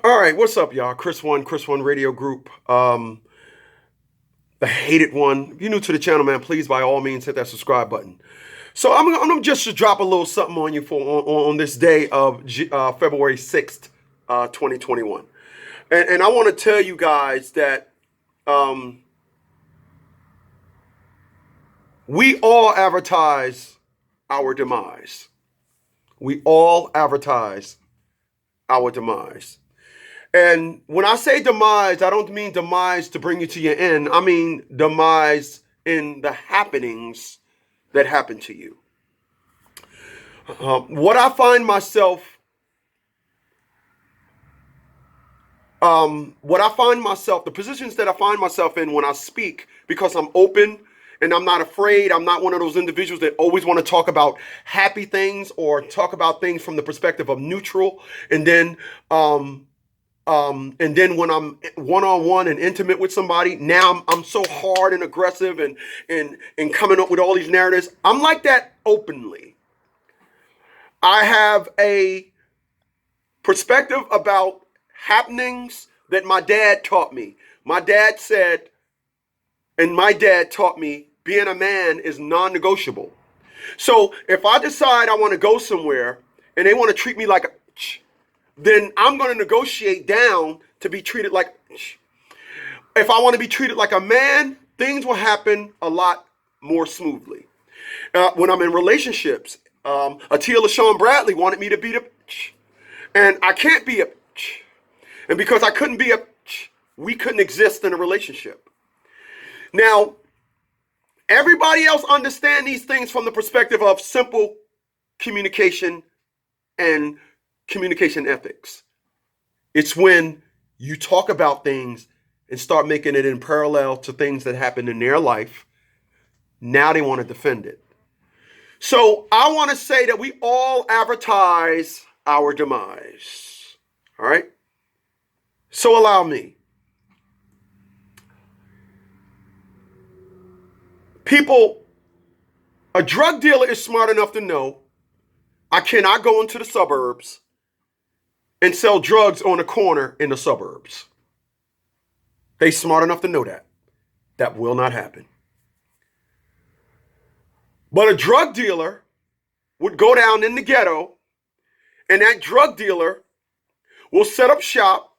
All right, what's up, y'all? Chris One Radio Group. The hated one. If you're new to the channel, man, please by all means hit that subscribe button. So I'm gonna just drop a little something on you on this day of February 6th, 2021, and I want to tell you guys that we all advertise our demise. We all advertise our demise. And when I say demise, I don't mean demise to bring you to your end. I mean demise in the happenings that happen to you. What I find myself, the positions that I find myself in when I speak, because I'm open and I'm not afraid. I'm not one of those individuals that always want to talk about happy things or talk about things from the perspective of neutral. And then when I'm one-on-one and intimate with somebody, now I'm so hard and aggressive and coming up with all these narratives. I'm like that openly. I have a perspective about happenings that my dad taught me. My dad said, and my dad taught me, being a man is non-negotiable. So if I decide I want to go somewhere and they want to treat me like a then I'm going to negotiate down to be treated like. If I want to be treated like a man, things will happen a lot more smoothly. When I'm in relationships, Atia LaShawn Bradley wanted me to be the, and I can't be a, and because I couldn't be a, we couldn't exist in a relationship. Now, everybody else understand these things from the perspective of simple communication and communication ethics. It's when you talk about things and start making it in parallel to things that happened in their life. Now they want to defend it. So I want to say that we all advertise our demise. All right? So allow me. People, a drug dealer is smart enough to know I cannot go into the suburbs and sell drugs on a corner in the suburbs. They smart enough to know that. That will not happen. But a drug dealer would go down in the ghetto, and that drug dealer will set up shop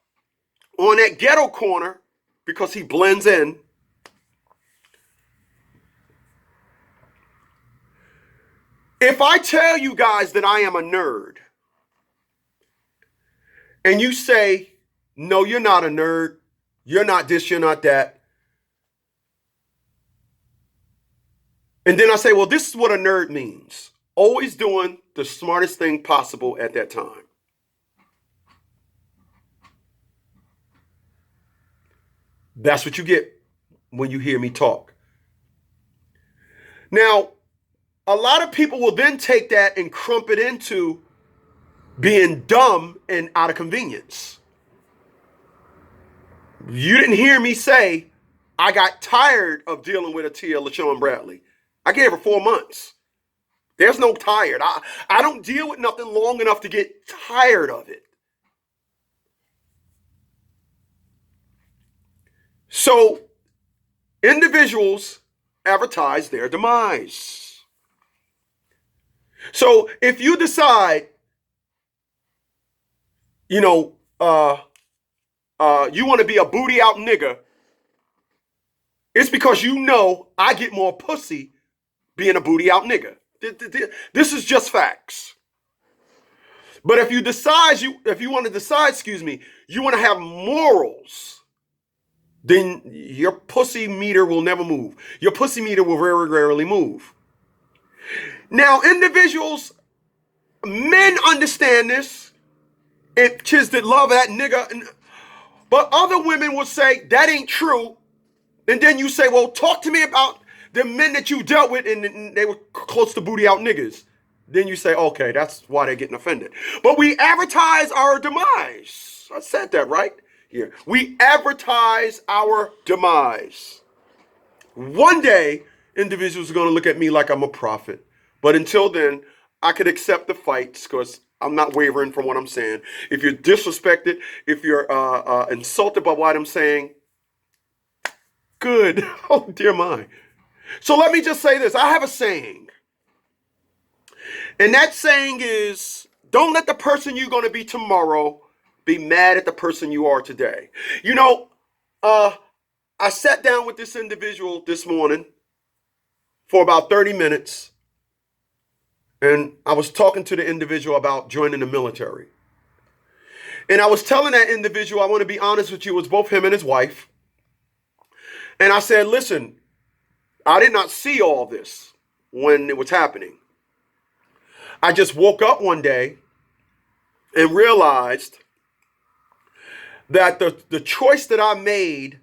on that ghetto corner because he blends in. If I tell you guys that I am a nerd, and you say, no, you're not a nerd, you're not this, you're not that. And then I say, well, this is what a nerd means. Always doing the smartest thing possible at that time. That's what you get when you hear me talk. Now, a lot of people will then take that and crump it into being dumb and out of convenience. You didn't hear me say I got tired of dealing with Atia LaShawn Bradley. I gave her 4 months. There's no tired. I don't deal with nothing long enough to get tired of it. So individuals advertise their demise. So if you decide, you want to be a booty out nigga, it's because you know I get more pussy being a booty out nigga. This is just facts. But if you want to have morals, then your pussy meter will never move. Your pussy meter will very rarely move. Now, individuals, men understand this. And kids that love that nigga. But other women will say, that ain't true. And then you say, well, talk to me about the men that you dealt with and they were close to booty out niggas. Then you say, okay, that's why they're getting offended. But we advertise our demise. I said that right here. We advertise our demise. One day, individuals are going to look at me like I'm a prophet. But until then, I could accept the fights because I'm not wavering from what I'm saying. If you're disrespected, if you're insulted by what I'm saying, good. Oh, dear my. So let me just say this. I have a saying. And that saying is, don't let the person you're going to be tomorrow be mad at the person you are today. You know, I sat down with this individual this morning for about 30 minutes. And I was talking to the individual about joining the military. And I was telling that individual, I want to be honest with you, it was both him and his wife. And I said, listen, I did not see all this when it was happening. I just woke up one day and realized that the choice that I made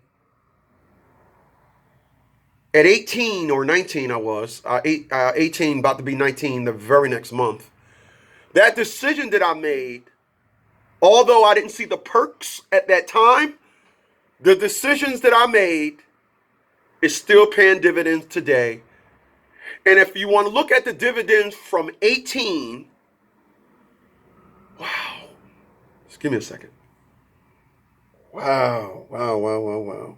at 18 or 19, I was 18, about to be 19 the very next month. That decision that I made, although I didn't see the perks at that time, the decisions that I made is still paying dividends today. And if you want to look at the dividends from 18, wow, just give me a second. Wow, wow, wow, wow, wow.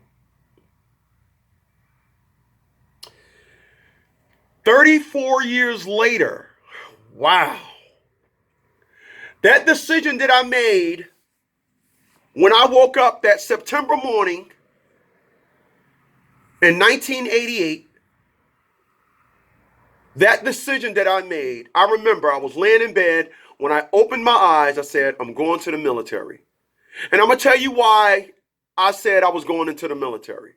34 years later, wow. That decision that I made when I woke up that September morning in 1988, that decision that I made, I remember I was laying in bed. When I opened my eyes, I said, I'm going to the military. And I'm going to tell you why I said I was going into the military.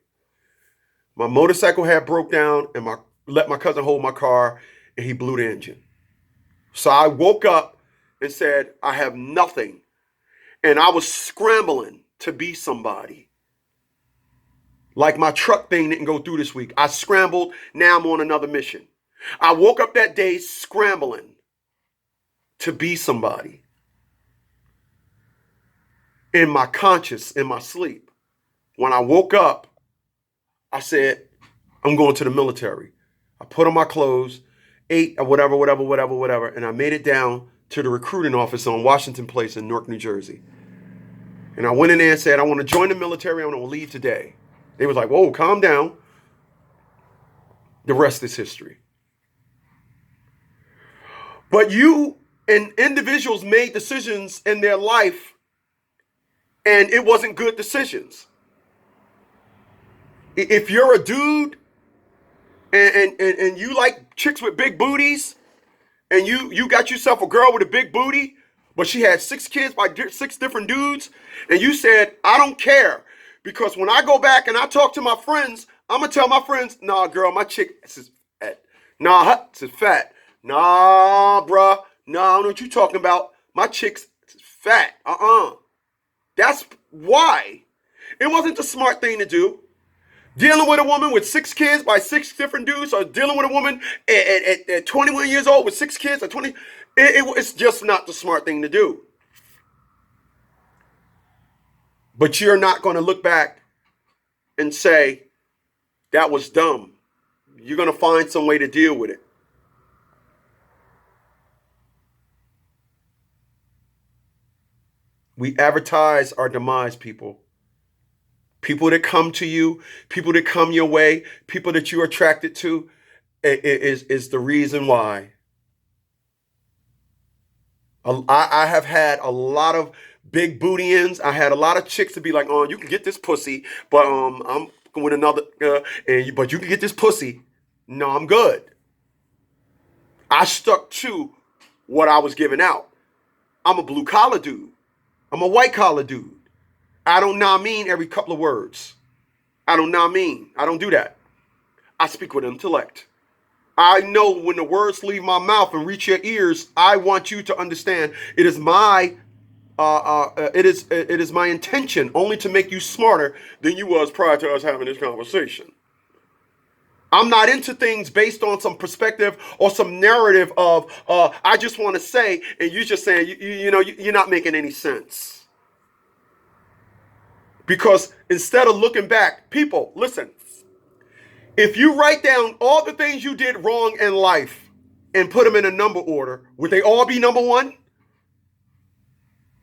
My motorcycle had broke down and let my cousin hold my car and he blew the engine. So I woke up and said, I have nothing. And I was scrambling to be somebody. Like my truck thing didn't go through this week. I scrambled. Now I'm on another mission. I woke up that day scrambling to be somebody. In my conscious, in my sleep. When I woke up, I said, I'm going to the military. I put on my clothes, ate or whatever, and I made it down to the recruiting office on Washington Place in Newark, New Jersey. And I went in there and said, I want to join the military. I want to leave today. They was like, whoa, calm down. The rest is history. But you and individuals made decisions in their life, and it wasn't good decisions. If you're a dude and you like chicks with big booties, and you got yourself a girl with a big booty, but she had 6 kids by 6 different dudes, and you said, I don't care, because when I go back and I talk to my friends, I'm going to tell my friends, nah, girl, my chick is fat. Nah, this is fat. Nah, bruh. Nah, I don't know what you're talking about. My chick's fat. That's why. It wasn't the smart thing to do. Dealing with a woman with 6 kids by 6 different dudes, or dealing with a woman at 21 years old with 6 kids at 20, it's just not the smart thing to do. But you're not going to look back and say, that was dumb. You're going to find some way to deal with it. We advertise our demise, people. People that come to you, people that come your way, people that you're attracted to, is the reason why. I have had a lot of big booty ends. I had a lot of chicks to be like, oh, you can get this pussy, but I'm with another, but you can get this pussy. No, I'm good. I stuck to what I was giving out. I'm a blue collar dude. I'm a white collar dude. I don't mean every couple of words. I don't mean. I don't do that. I speak with intellect. I know when the words leave my mouth and reach your ears, I want you to understand it is my it is my intention only to make you smarter than you was prior to us having this conversation. I'm not into things based on some perspective or some narrative of I just want to say, and you just saying you're not making any sense. Because instead of looking back, people, listen, if you write down all the things you did wrong in life and put them in a number order, would they all be number 1?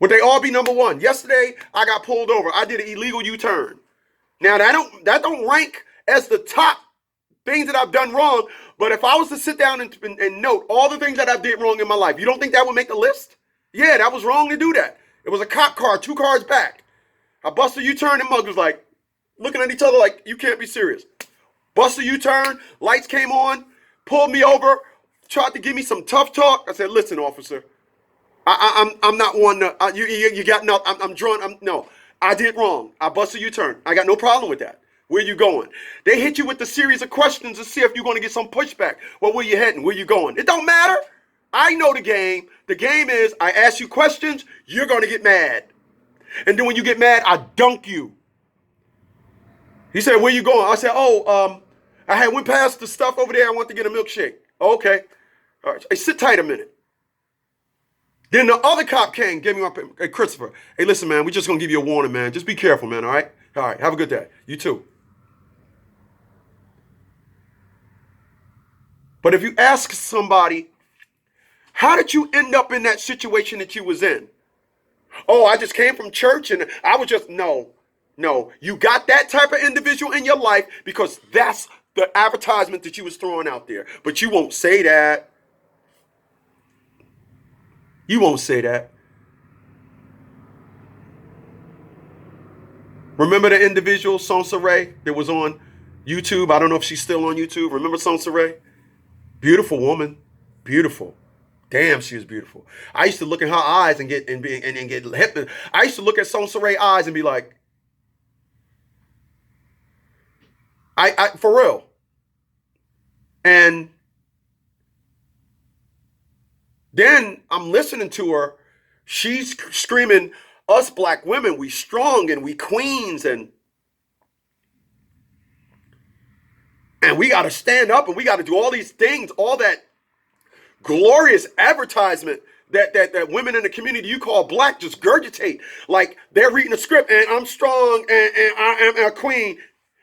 Would they all be number one? Yesterday, I got pulled over. I did an illegal U-turn. Now, that don't rank as the top things that I've done wrong, but if I was to sit down and note all the things that I did wrong in my life, you don't think that would make the list? Yeah, that was wrong to do that. It was a cop car, 2 cars back. I busted a U-turn and Muggs was like, looking at each other like, you can't be serious. Busted a U-turn, lights came on, pulled me over, tried to give me some tough talk. I said, listen, officer, I'm not one to, you got no, I'm drawn, no, I did wrong. I busted a U-turn. I got no problem with that. Where you going? They hit you with the series of questions to see if you're going to get some pushback. Well, where you heading? Where you going? It don't matter. I know the game. The game is I ask you questions, you're going to get mad. And then when you get mad, I dunk you. He said, where you going? I said, I had went past the stuff over there. I want to get a milkshake. Okay. All right. Hey, sit tight a minute. Then the other cop came, gave me up. Hey, Christopher. Hey, listen, man, we're just going to give you a warning, man. Just be careful, man, all right? All right, have a good day. You too. But if you ask somebody, how did you end up in that situation that you was in? Oh, I just came from church and I was just, no. You got that type of individual in your life because that's the advertisement that you was throwing out there. But you won't say that. You won't say that. Remember the individual, Sonsa Ray, that was on YouTube? I don't know if she's still on YouTube. Remember Sonsa Ray? Beautiful woman. Beautiful. Damn, she was beautiful. I used to look in her eyes and get hypnotized. I used to look at Sonsa Ray's eyes and be like, I for real. And then I'm listening to her. She's screaming, us black women, we strong and we queens and we got to stand up and we got to do all these things, all that glorious advertisement that women in the community you call black just gurgitate. Like they're reading a script and I'm strong and I am a queen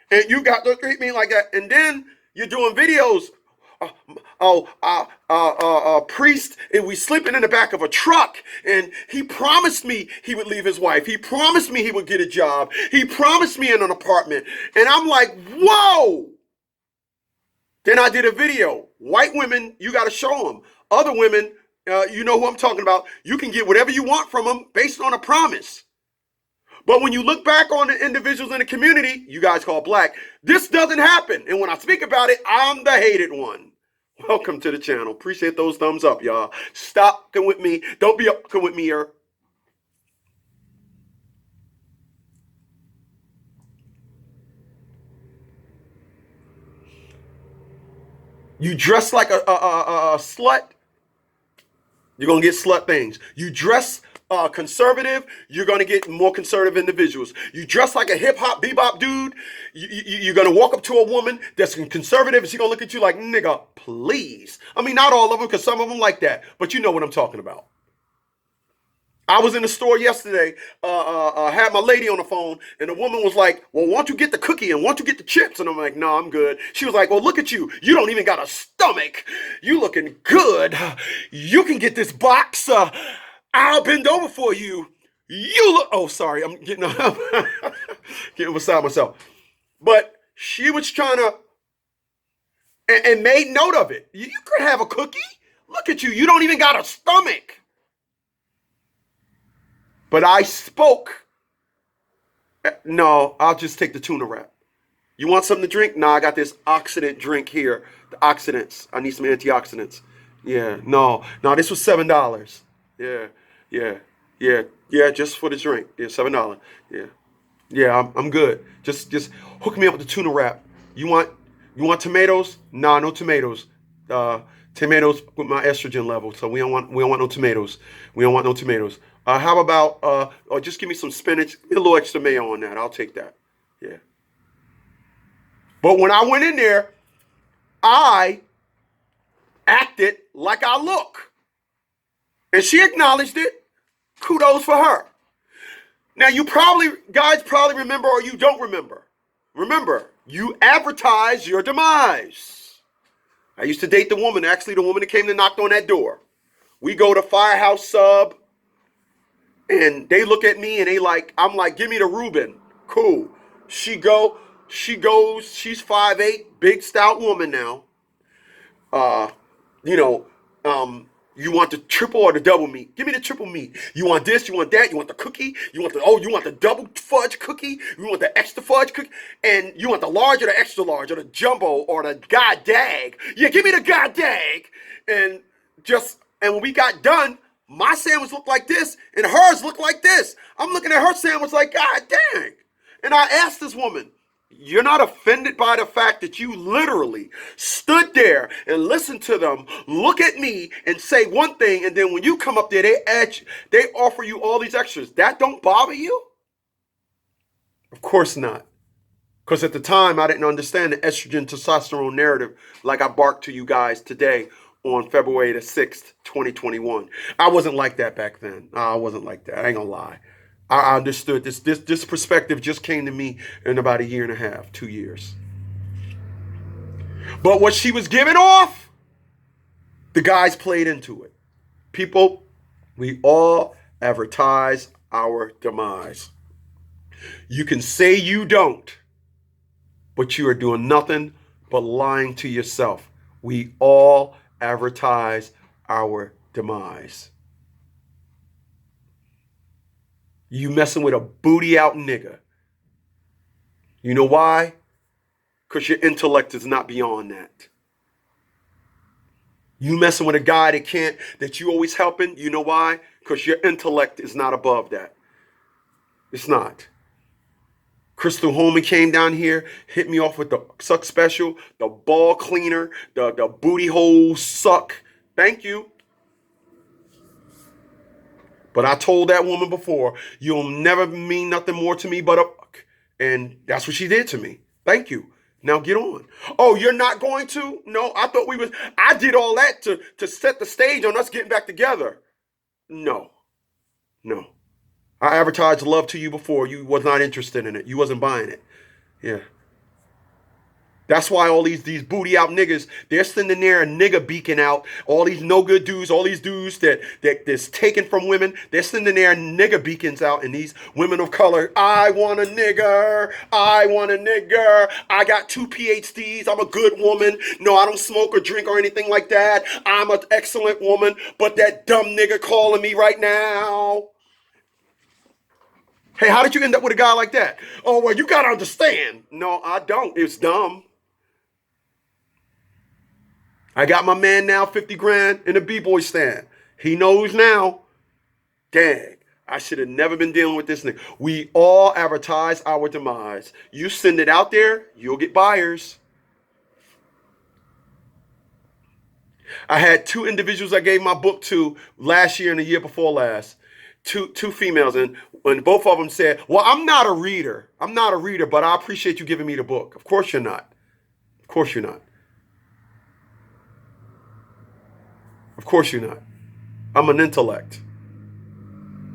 and you got to treat me like that. And then you're doing videos. Priest, and we sleeping in the back of a truck, and he promised me he would leave his wife. He promised me he would get a job. He promised me in an apartment. And I'm like, whoa. Then I did a video. White women, you got to show them. Other women, you know who I'm talking about. You can get whatever you want from them based on a promise. But when you look back on the individuals in the community, you guys call black, this doesn't happen. And when I speak about it, I'm the hated one. Welcome to the channel. Appreciate those thumbs up, y'all. Stop with me. Don't be up with me here. You dress like a slut, you're going to get slut things. You dress conservative, you're going to get more conservative individuals. You dress like a hip-hop bebop dude, you're going to walk up to a woman that's conservative and she's going to look at you like, nigga, please. I mean, not all of them, because some of them like that, but you know what I'm talking about. I was in the store yesterday, had my lady on the phone, and the woman was like, well, why don't you get the cookie and why don't you get the chips? And I'm like, no, I'm good. She was like, well, look at you. You don't even got a stomach. You looking good. You can get this box. I'll bend over for you. You look, oh, sorry, I'm getting beside myself. But she was trying to, and made note of it. You could have a cookie. Look at you. You don't even got a stomach. But I spoke. No, I'll just take the tuna wrap. You want something to drink? No, I got this oxidant drink here. The oxidants. I need some antioxidants. Yeah, no, this was $7. Yeah, just for the drink. Yeah, $7. Yeah, I'm good. Just hook me up with the tuna wrap. You want tomatoes? Nah, no tomatoes. Tomatoes with my estrogen level, so we don't want no tomatoes. We don't want no tomatoes. How about or just give me some spinach, a little extra mayo on that. I'll take that. Yeah. But when I went in there, I acted like I look. And she acknowledged it. Kudos for her. Now you guys probably remember or you don't remember. Remember, you advertise your demise. I used to date the woman, actually the woman that came to knock on that door. We go to Firehouse Sub. And they look at me and I'm like, give me the Reuben. Cool. She goes, she's 5'8", big stout woman now. Uh, you know, you want the triple or the double meat? Give me the triple meat. You want this, you want that, you want the cookie, you want the double fudge cookie, you want the extra fudge cookie, and you want the large or the extra large or the jumbo or the god dag. Yeah, give me the god dag. And when we got done, my sandwich looked like this and hers looked like this. I'm looking at her sandwich like, God dang. And I asked this woman, you're not offended by the fact that you literally stood there and listened to them look at me and say one thing, and then when you come up there, they offer you all these extras. That don't bother you? Of course not. Because at the time, I didn't understand the estrogen testosterone narrative like I barked to you guys today on February the 6th, 2021. I wasn't like that back then. I wasn't like that. I ain't gonna lie. I understood this perspective just came to me in about 1.5 years, 2 years. But what she was giving off, the guys played into it. People, we all advertise our demise. You can say you don't, but you are doing nothing but lying to yourself. We all advertise our demise. You messing with a booty out nigga. You know why? Because your intellect is not beyond that. You messing with a guy that you always helping. You know why? Because your intellect is not above that. It's not. Crystal Holman came down here, hit me off with the suck special, the ball cleaner, the booty hole suck. Thank you. But I told that woman before, you'll never mean nothing more to me but a buck. And that's what she did to me. Thank you. Now get on. Oh, you're not going to? No, I did all that to set the stage on us getting back together. No. I advertised love to you before. You was not interested in it. You wasn't buying it. Yeah. That's why all these booty out niggas, they're sending there a nigga beacon out. All these no good dudes, all these dudes that's taken from women, they're sending their nigga beacons out. And these women of color, I want a nigger. I want a nigger. I got 2 PhDs. I'm a good woman. No, I don't smoke or drink or anything like that. I'm an excellent woman. But that dumb nigga calling me right now. Hey, how did you end up with a guy like that? Oh, well, you gotta understand. No, I don't. It's dumb. I got my man now 50 grand in a B-boy stand. He knows now. Dang, I should have never been dealing with this nigga. We all advertise our demise. You send it out there, you'll get buyers. I had 2 individuals I gave my book to last year and the year before last. Two females, and both of them said, well, I'm not a reader, but I appreciate you giving me the book. Of course you're not. Of course you're not. Of course you're not. I'm an intellect.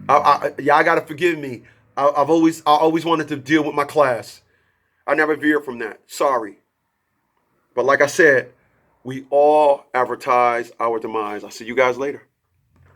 Y'all gotta forgive me. I always wanted to deal with my class. I never veered from that. Sorry. But like I said, we all advertise our demise. I'll see you guys later.